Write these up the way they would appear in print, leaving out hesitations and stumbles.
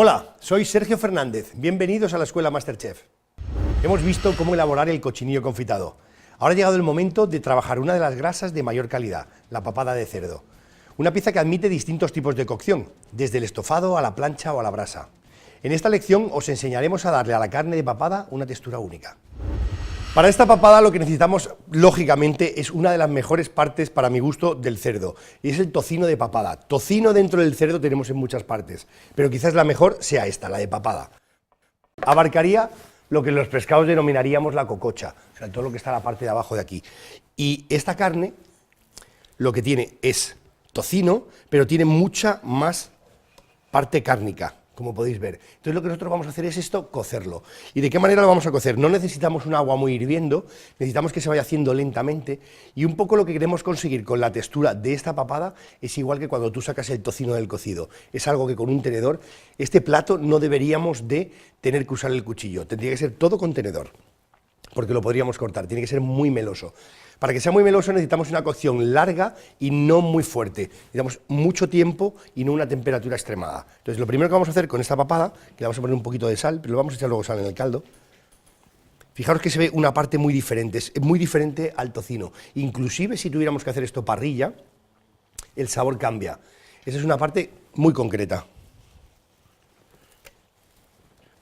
Hola, soy Sergio Fernández, bienvenidos a la Escuela Masterchef. Hemos visto cómo elaborar el cochinillo confitado. Ahora ha llegado el momento de trabajar una de las grasas de mayor calidad, la papada de cerdo. Una pieza que admite distintos tipos de cocción, desde el estofado a la plancha o a la brasa. En esta lección os enseñaremos a darle a la carne de papada una textura única. Para esta papada lo que necesitamos, lógicamente, es una de las mejores partes, para mi gusto, del cerdo, y es el tocino de papada. Tocino dentro del cerdo tenemos en muchas partes, pero quizás la mejor sea esta, la de papada. Abarcaría lo que en los pescados denominaríamos la cococha, o sea, todo lo que está en la parte de abajo de aquí. Y esta carne lo que tiene es tocino, pero tiene mucha más parte cárnica, como podéis ver. Entonces lo que nosotros vamos a hacer es esto, cocerlo. ¿Y de qué manera lo vamos a cocer? No necesitamos un agua muy hirviendo, necesitamos que se vaya haciendo lentamente, y un poco lo que queremos conseguir con la textura de esta papada es igual que cuando tú sacas el tocino del cocido. Es algo que con un tenedor, este plato no deberíamos de tener que usar el cuchillo, tendría que ser todo con tenedor, porque lo podríamos cortar, tiene que ser muy meloso. Para que sea muy meloso necesitamos una cocción larga y no muy fuerte, necesitamos mucho tiempo y no una temperatura extremada. Entonces lo primero que vamos a hacer con esta papada, que le vamos a poner un poquito de sal, pero le vamos a echar luego sal en el caldo. Fijaros que se ve una parte muy diferente, es muy diferente al tocino. Inclusive si tuviéramos que hacer esto parrilla, el sabor cambia. Esa es una parte muy concreta.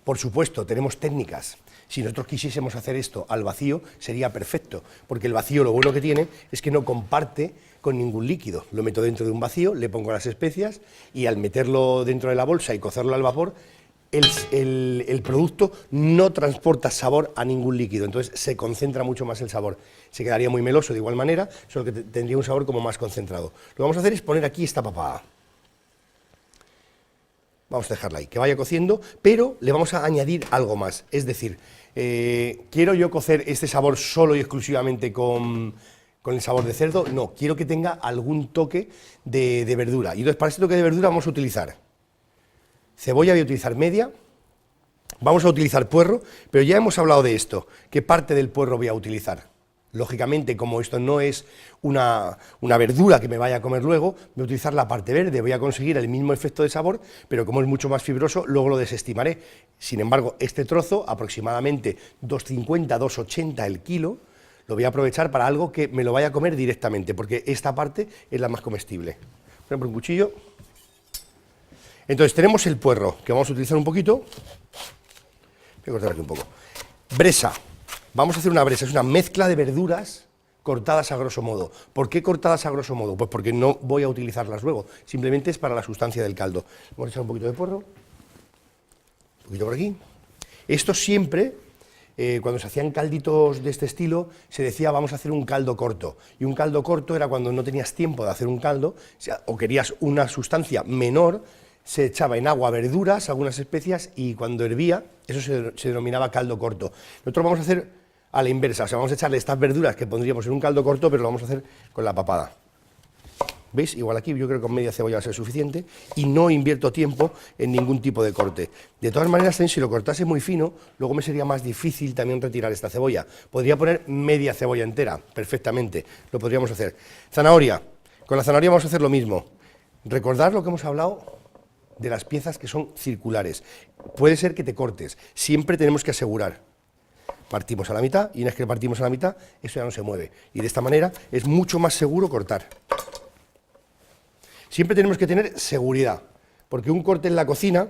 Por supuesto, tenemos técnicas. Si nosotros quisiésemos hacer esto al vacío, sería perfecto, porque el vacío lo bueno que tiene es que no comparte con ningún líquido. Lo meto dentro de un vacío, le pongo las especias y al meterlo dentro de la bolsa y cocerlo al vapor, el producto no transporta sabor a ningún líquido, entonces se concentra mucho más el sabor. Se quedaría muy meloso de igual manera, solo que tendría un sabor como más concentrado. Lo que vamos a hacer es poner aquí esta papada. Vamos a dejarla ahí, que vaya cociendo, pero le vamos a añadir algo más, es decir, ¿quiero yo cocer este sabor solo y exclusivamente con el sabor de cerdo? No, quiero que tenga algún toque de verdura, y entonces para este toque de verdura vamos a utilizar cebolla, voy a utilizar media, vamos a utilizar puerro, pero ya hemos hablado de esto, ¿qué parte del puerro voy a utilizar? Lógicamente, como esto no es una verdura que me vaya a comer luego, voy a utilizar la parte verde, voy a conseguir el mismo efecto de sabor, pero como es mucho más fibroso, luego lo desestimaré. Sin embargo, este trozo, aproximadamente 2,50, 2,80 el kilo, lo voy a aprovechar para algo que me lo vaya a comer directamente, porque esta parte es la más comestible. Por ejemplo, un cuchillo. Entonces tenemos el puerro, que vamos a utilizar un poquito. Voy a cortar aquí un poco. Bresa. Vamos a hacer una bresa, es una mezcla de verduras cortadas a grosso modo. ¿Por qué cortadas a grosso modo? Pues porque no voy a utilizarlas luego, simplemente es para la sustancia del caldo. Vamos a echar un poquito de puerro, un poquito por aquí. Esto siempre, cuando se hacían calditos de este estilo, se decía vamos a hacer un caldo corto. Y un caldo corto era cuando no tenías tiempo de hacer un caldo, o querías una sustancia menor, se echaba en agua verduras, algunas especias, y cuando hervía, eso se denominaba caldo corto. Nosotros vamos a hacer a la inversa, o sea, vamos a echarle estas verduras que pondríamos en un caldo corto, pero lo vamos a hacer con la papada. ¿Veis? Igual aquí yo creo que con media cebolla va a ser suficiente, y no invierto tiempo en ningún tipo de corte. De todas maneras, también, si lo cortase muy fino, luego me sería más difícil también retirar esta cebolla. Podría poner media cebolla entera, perfectamente, lo podríamos hacer. Zanahoria, con la zanahoria vamos a hacer lo mismo. Recordad lo que hemos hablado de las piezas que son circulares. Puede ser que te cortes, siempre tenemos que asegurar. Partimos a la mitad, y una vez que partimos a la mitad, eso ya no se mueve. Y de esta manera es mucho más seguro cortar. Siempre tenemos que tener seguridad, porque un corte en la cocina,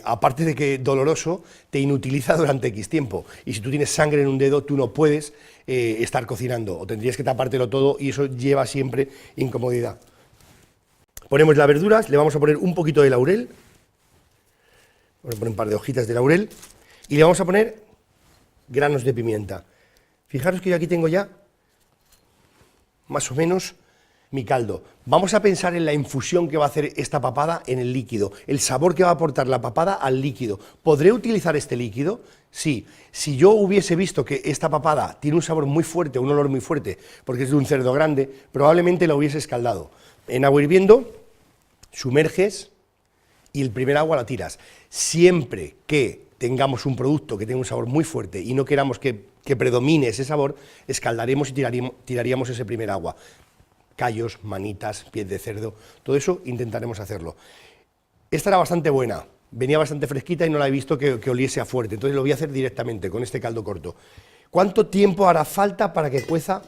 aparte de que doloroso, te inutiliza durante X tiempo. Y si tú tienes sangre en un dedo, tú no puedes estar cocinando, o tendrías que tapártelo todo, y eso lleva siempre incomodidad. Ponemos las verduras, le vamos a poner un poquito de laurel, vamos a poner un par de hojitas de laurel, y le vamos a poner granos de pimienta. Fijaros que yo aquí tengo ya más o menos mi caldo. Vamos a pensar en la infusión que va a hacer esta papada en el líquido, el sabor que va a aportar la papada al líquido. ¿Podré utilizar este líquido? Sí. Si yo hubiese visto que esta papada tiene un sabor muy fuerte, un olor muy fuerte, porque es de un cerdo grande, probablemente la hubiese escaldado. En agua hirviendo, sumerges y el primer agua la tiras. Siempre que tengamos un producto que tenga un sabor muy fuerte y no queramos que predomine ese sabor, escaldaremos y tiraríamos ese primer agua. Callos, manitas, pies de cerdo, todo eso intentaremos hacerlo. Esta era bastante buena, venía bastante fresquita y no la he visto que oliese a fuerte, entonces lo voy a hacer directamente con este caldo corto. ¿Cuánto tiempo hará falta para que cueza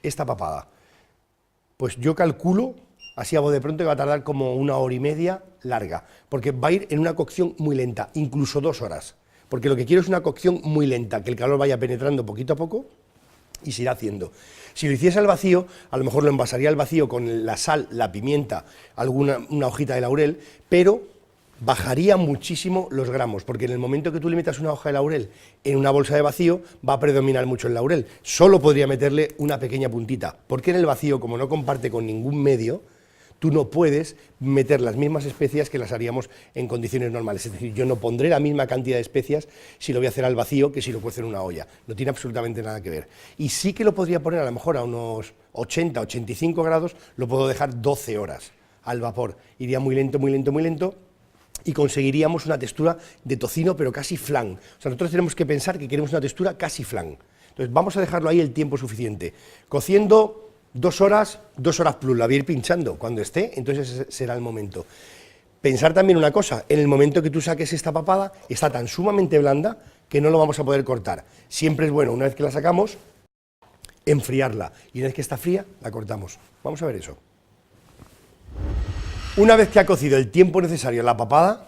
esta papada? Pues yo calculo, así a voz de pronto, que va a tardar como 1 hora y media larga, porque va a ir en una cocción muy lenta, incluso 2 horas, porque lo que quiero es una cocción muy lenta, que el calor vaya penetrando poquito a poco y se irá haciendo. Si lo hiciese al vacío, a lo mejor lo envasaría al vacío con la sal, la pimienta, una hojita de laurel, pero bajaría muchísimo los gramos, porque en el momento que tú le metas una hoja de laurel en una bolsa de vacío, va a predominar mucho el laurel. Solo podría meterle una pequeña puntita, porque en el vacío, como no comparte con ningún medio, tú no puedes meter las mismas especias que las haríamos en condiciones normales. Es decir, yo no pondré la misma cantidad de especias si lo voy a hacer al vacío que si lo cuezo en una olla. No tiene absolutamente nada que ver. Y sí que lo podría poner a lo mejor a unos 80, 85 grados, lo puedo dejar 12 horas al vapor. Iría muy lento, muy lento, muy lento, y conseguiríamos una textura de tocino, pero casi flan. O sea, nosotros tenemos que pensar que queremos una textura casi flan. Entonces, vamos a dejarlo ahí el tiempo suficiente. Cociendo 2 horas, 2 horas plus, la voy a ir pinchando. Cuando esté, entonces ese será el momento. Pensar también una cosa, en el momento que tú saques esta papada, está tan sumamente blanda que no lo vamos a poder cortar. Siempre es bueno, una vez que la sacamos, enfriarla. Y una vez que está fría, la cortamos. Vamos a ver eso. Una vez que ha cocido el tiempo necesario la papada,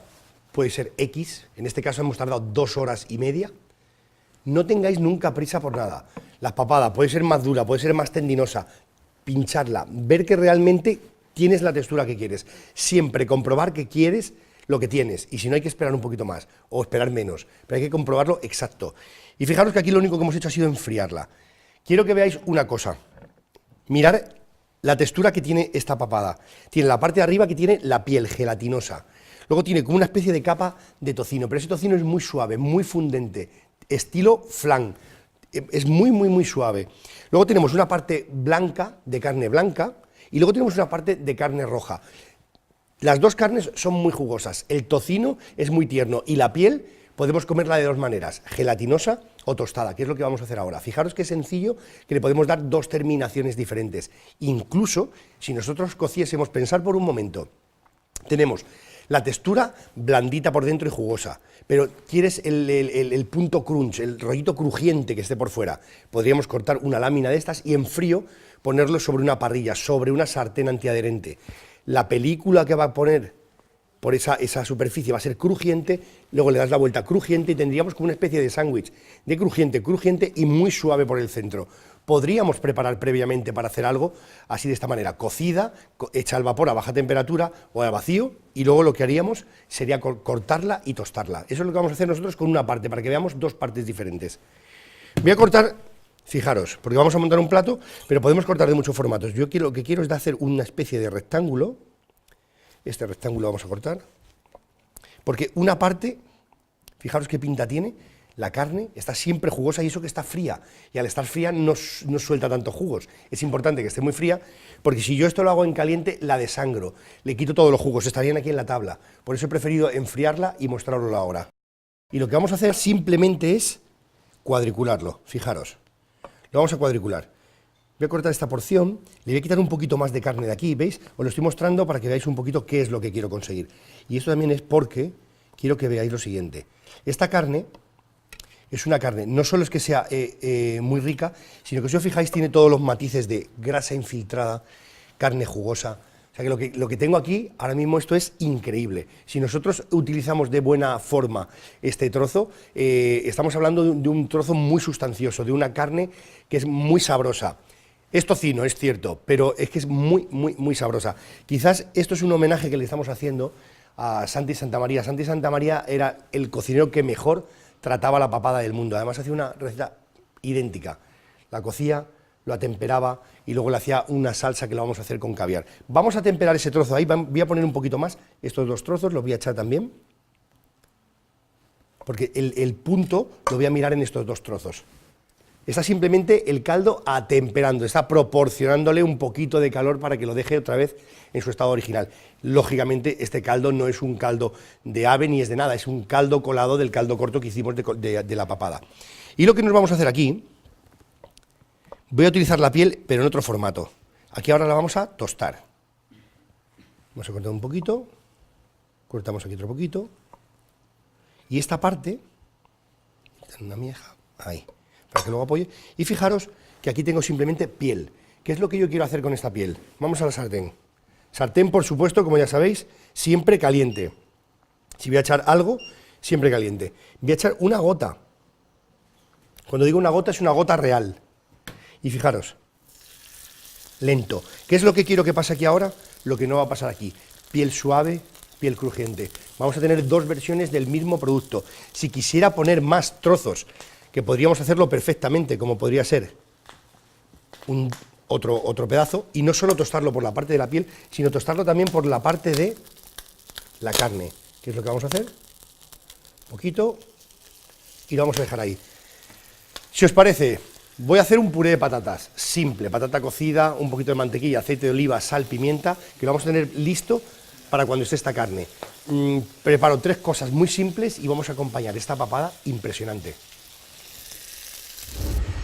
puede ser X, en este caso hemos tardado 2 horas y media, no tengáis nunca prisa por nada. La papada puede ser más dura, puede ser más tendinosa, pincharla, ver que realmente tienes la textura que quieres, siempre comprobar que quieres lo que tienes, y si no hay que esperar un poquito más, o esperar menos, pero hay que comprobarlo exacto. Y fijaros que aquí lo único que hemos hecho ha sido enfriarla. Quiero que veáis una cosa, mirar la textura que tiene esta papada. Tiene la parte de arriba que tiene la piel gelatinosa. Luego tiene como una especie de capa de tocino, pero ese tocino es muy suave, muy fundente, estilo flan. Es muy, muy, muy suave. Luego tenemos una parte blanca, de carne blanca, y luego tenemos una parte de carne roja. Las dos carnes son muy jugosas, el tocino es muy tierno y la piel podemos comerla de 2 maneras, gelatinosa o tostada, que es lo que vamos a hacer ahora. Fijaros qué sencillo, que le podemos dar 2 terminaciones diferentes. Incluso si nosotros cociésemos, pensar por un momento, tenemos la textura blandita por dentro y jugosa, pero quieres el punto crunch, el rollito crujiente que esté por fuera. Podríamos cortar una lámina de estas y en frío ponerlo sobre una parrilla, sobre una sartén antiadherente. La película que va a poner por esa superficie va a ser crujiente, luego le das la vuelta crujiente y tendríamos como una especie de sándwich de crujiente, crujiente y muy suave por el centro. Podríamos preparar previamente para hacer algo así de esta manera, cocida, hecha al vapor a baja temperatura o al vacío, y luego lo que haríamos sería cortarla y tostarla. Eso es lo que vamos a hacer nosotros con una parte, para que veamos 2 partes diferentes. Voy a cortar, fijaros, porque vamos a montar un plato, pero podemos cortar de muchos formatos. Yo lo que quiero es de hacer una especie de rectángulo. Este rectángulo vamos a cortar, porque una parte, fijaros qué pinta tiene, la carne está siempre jugosa y eso que está fría, y al estar fría no suelta tanto jugos. Es importante que esté muy fría, porque si yo esto lo hago en caliente, la desangro, le quito todos los jugos, estarían aquí en la tabla. Por eso he preferido enfriarla y mostraroslo ahora. Y lo que vamos a hacer simplemente es cuadricularlo, fijaros, lo vamos a cuadricular. Voy a cortar esta porción, le voy a quitar un poquito más de carne de aquí, ¿veis? Os lo estoy mostrando para que veáis un poquito qué es lo que quiero conseguir. Y esto también es porque quiero que veáis lo siguiente. Esta carne es una carne, no solo es que sea muy rica, sino que si os fijáis tiene todos los matices de grasa infiltrada, carne jugosa. O sea que lo que tengo aquí, ahora mismo esto es increíble. Si nosotros utilizamos de buena forma este trozo, estamos hablando de un trozo muy sustancioso, de una carne que es muy sabrosa. Es tocino, es cierto, pero es que es muy, muy, muy sabrosa. Quizás esto es un homenaje que le estamos haciendo a Santi Santamaría. Santi Santamaría era el cocinero que mejor trataba la papada del mundo. Además hacía una receta idéntica. La cocía, lo atemperaba y luego le hacía una salsa que la vamos a hacer con caviar. Vamos a temperar ese trozo ahí, voy a poner un poquito más. Estos 2 trozos los voy a echar también, porque el punto lo voy a mirar en estos 2 trozos. Está simplemente el caldo atemperando, está proporcionándole un poquito de calor para que lo deje otra vez en su estado original. Lógicamente, este caldo no es un caldo de ave ni es de nada, es un caldo colado del caldo corto que hicimos de la papada. Y lo que nos vamos a hacer aquí, voy a utilizar la piel, pero en otro formato. Aquí ahora la vamos a tostar. Vamos a cortar un poquito. cortamos aquí otro poquito, y esta parte, una mieja, ahí, para que luego apoye, y fijaros que aquí tengo simplemente piel. ¿Qué es lo que yo quiero hacer con esta piel? Vamos a la sartén. Sartén, por supuesto, como ya sabéis, siempre caliente. Si voy a echar algo, siempre caliente. Voy a echar una gota. Cuando digo una gota, es una gota real. Y fijaros, lento. ¿Qué es lo que quiero que pase aquí ahora? Lo que no va a pasar aquí. Piel suave, piel crujiente. Vamos a tener dos versiones del mismo producto. Si quisiera poner más trozos, que podríamos hacerlo perfectamente, como podría ser otro pedazo, y no solo tostarlo por la parte de la piel, sino tostarlo también por la parte de la carne. ¿Qué es lo que vamos a hacer? Un poquito, y lo vamos a dejar ahí. Si os parece, voy a hacer un puré de patatas, simple, patata cocida, un poquito de mantequilla, aceite de oliva, sal, pimienta, que lo vamos a tener listo para cuando esté esta carne. Preparo 3 cosas muy simples y vamos a acompañar esta papada impresionante.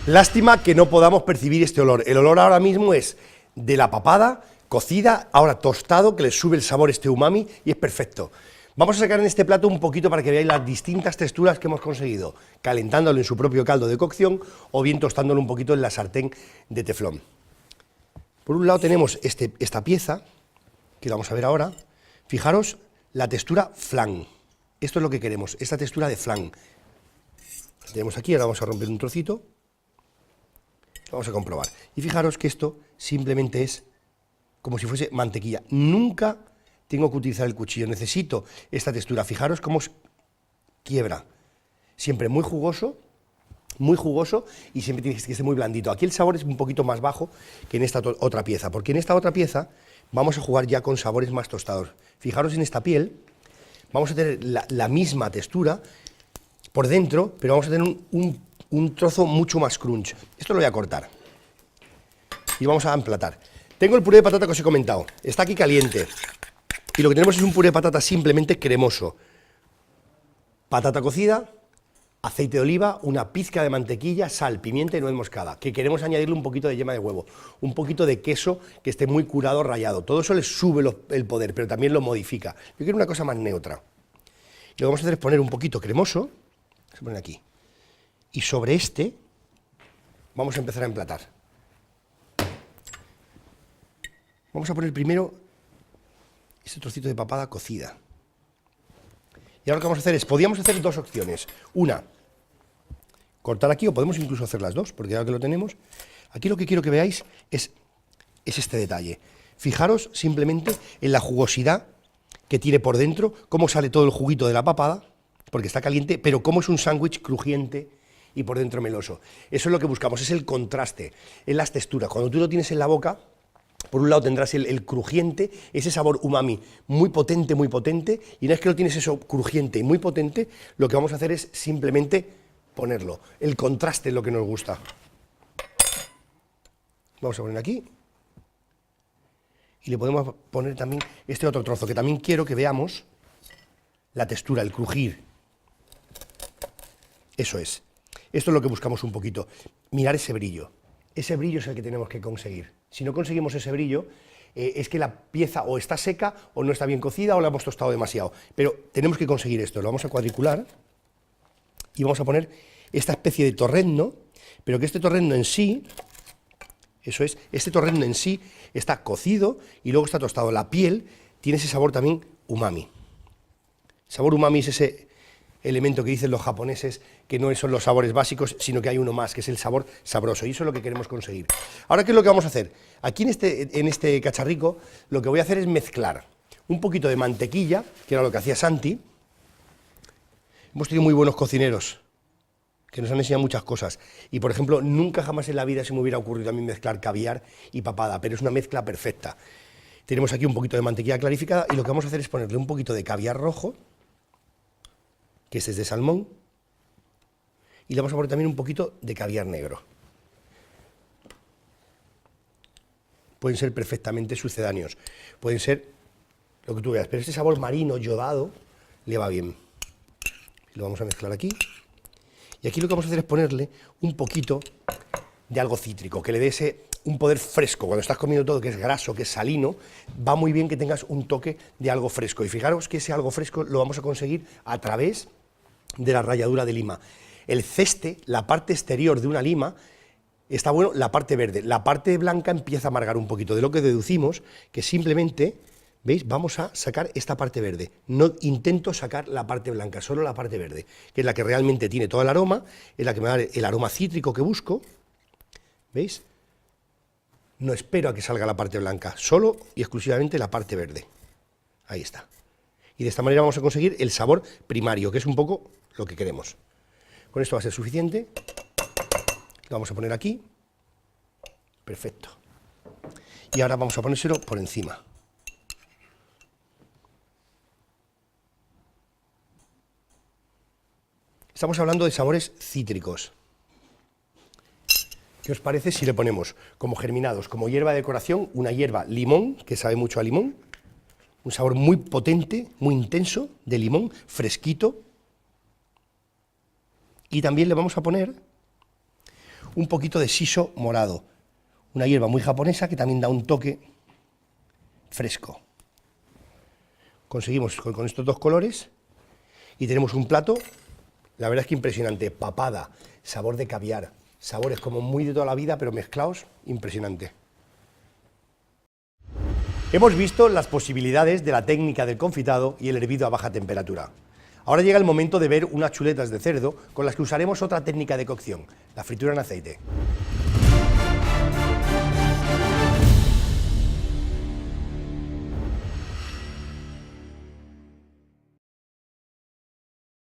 Lástima que no podamos percibir este olor. El olor ahora mismo es de la papada cocida, ahora tostado, que le sube el sabor, este umami, y es perfecto. Vamos a sacar en este plato un poquito para que veáis las distintas texturas que hemos conseguido, calentándolo en su propio caldo de cocción o bien tostándolo un poquito en la sartén de teflón. Por un lado tenemos esta pieza, que la vamos a ver ahora. Fijaros la textura flan. Esto es lo que queremos, esta textura de flan. La tenemos aquí, ahora vamos a romper un trocito. Vamos a comprobar. Y fijaros que esto simplemente es como si fuese mantequilla. Nunca tengo que utilizar el cuchillo, necesito esta textura. Fijaros cómo quiebra. Siempre muy jugoso y siempre tiene que ser muy blandito. Aquí el sabor es un poquito más bajo que en esta otra pieza, porque en esta otra pieza vamos a jugar ya con sabores más tostados. Fijaros en esta piel, vamos a tener la misma textura por dentro, pero vamos a tener un trozo mucho más crunch. Esto lo voy a cortar y vamos a emplatar. Tengo el puré de patata que os he comentado, está aquí caliente y lo que tenemos es un puré de patata simplemente cremoso. Patata cocida, aceite de oliva, una pizca de mantequilla, sal, pimienta y nuez moscada, que queremos añadirle un poquito de yema de huevo, un poquito de queso que esté muy curado, rallado. Todo eso le sube el poder, pero también lo modifica. Yo quiero una cosa más neutra. Lo que vamos a hacer es poner un poquito cremoso, vamos a poner aquí, y sobre este vamos a empezar a emplatar. Vamos a poner primero este trocito de papada cocida. Y ahora lo que vamos a hacer es, podríamos hacer 2 opciones. Una, cortar aquí, o podemos incluso hacer las 2, porque ahora que lo tenemos, aquí lo que quiero que veáis es este detalle. Fijaros simplemente en la jugosidad que tiene por dentro, cómo sale todo el juguito de la papada, porque está caliente, pero cómo es un sándwich crujiente y por dentro meloso. Eso es lo que buscamos, es el contraste, es las texturas. Cuando tú lo tienes en la boca, por un lado tendrás el crujiente, ese sabor umami muy potente, y una vez que lo tienes eso crujiente y muy potente, lo que vamos a hacer es simplemente ponerlo. El contraste es lo que nos gusta. Vamos a poner aquí. Y le podemos poner también este otro trozo, que también quiero que veamos la textura, el crujir. Eso es. Esto es lo que buscamos un poquito. Mirar ese brillo. Ese brillo es el que tenemos que conseguir. Si no conseguimos ese brillo, es que la pieza o está seca, o no está bien cocida, o la hemos tostado demasiado. Pero tenemos que conseguir esto. Lo vamos a cuadricular y vamos a poner esta especie de torrendo, pero que este torrendo en sí, eso es, este torrendo en sí está cocido y luego está tostado. La piel tiene ese sabor también umami. El sabor umami es ese elemento que dicen los japoneses, que no son los sabores básicos, sino que hay uno más, que es el sabor sabroso, y eso es lo que queremos conseguir. Ahora, ¿qué es lo que vamos a hacer? Aquí en este cacharrico, lo que voy a hacer es mezclar un poquito de mantequilla, que era lo que hacía Santi. Hemos tenido muy buenos cocineros, que nos han enseñado muchas cosas, y por ejemplo, nunca jamás en la vida se me hubiera ocurrido a mí mezclar caviar y papada, pero es una mezcla perfecta. Tenemos aquí un poquito de mantequilla clarificada, y lo que vamos a hacer es ponerle un poquito de caviar rojo, que este es de salmón, y le vamos a poner también un poquito de caviar negro. Pueden ser perfectamente sucedáneos, pueden ser lo que tú veas, pero este sabor marino, yodado, le va bien. Lo vamos a mezclar aquí, y aquí lo que vamos a hacer es ponerle un poquito de algo cítrico, que le dé un poder fresco. Cuando estás comiendo todo que es graso, que es salino, va muy bien que tengas un toque de algo fresco. Y fijaros que ese algo fresco lo vamos a conseguir a través de la ralladura de lima. El ceste, la parte exterior de una lima, está bueno la parte verde. La parte blanca empieza a amargar un poquito, de lo que deducimos que simplemente, ¿veis? Vamos a sacar esta parte verde. No intento sacar la parte blanca, solo la parte verde, que es la que realmente tiene todo el aroma, es la que me da el aroma cítrico que busco. ¿Veis? No espero a que salga la parte blanca, solo y exclusivamente la parte verde. Ahí está. Y de esta manera vamos a conseguir el sabor primario, que es un poco lo que queremos. Con esto va a ser suficiente. Lo vamos a poner aquí. Perfecto. Y ahora vamos a ponérselo por encima. Estamos hablando de sabores cítricos. ¿Qué os parece si le ponemos como germinados, como hierba de decoración, una hierba limón, que sabe mucho a limón, un sabor muy potente, muy intenso, de limón, fresquito, y también le vamos a poner un poquito de shiso morado, una hierba muy japonesa que también da un toque fresco. Conseguimos con estos dos colores y tenemos un plato, la verdad es que impresionante, papada, sabor de caviar, sabores como muy de toda la vida, pero mezclados, impresionante. Hemos visto las posibilidades de la técnica del confitado y el hervido a baja temperatura. Ahora llega el momento de ver unas chuletas de cerdo con las que usaremos otra técnica de cocción, la fritura en aceite.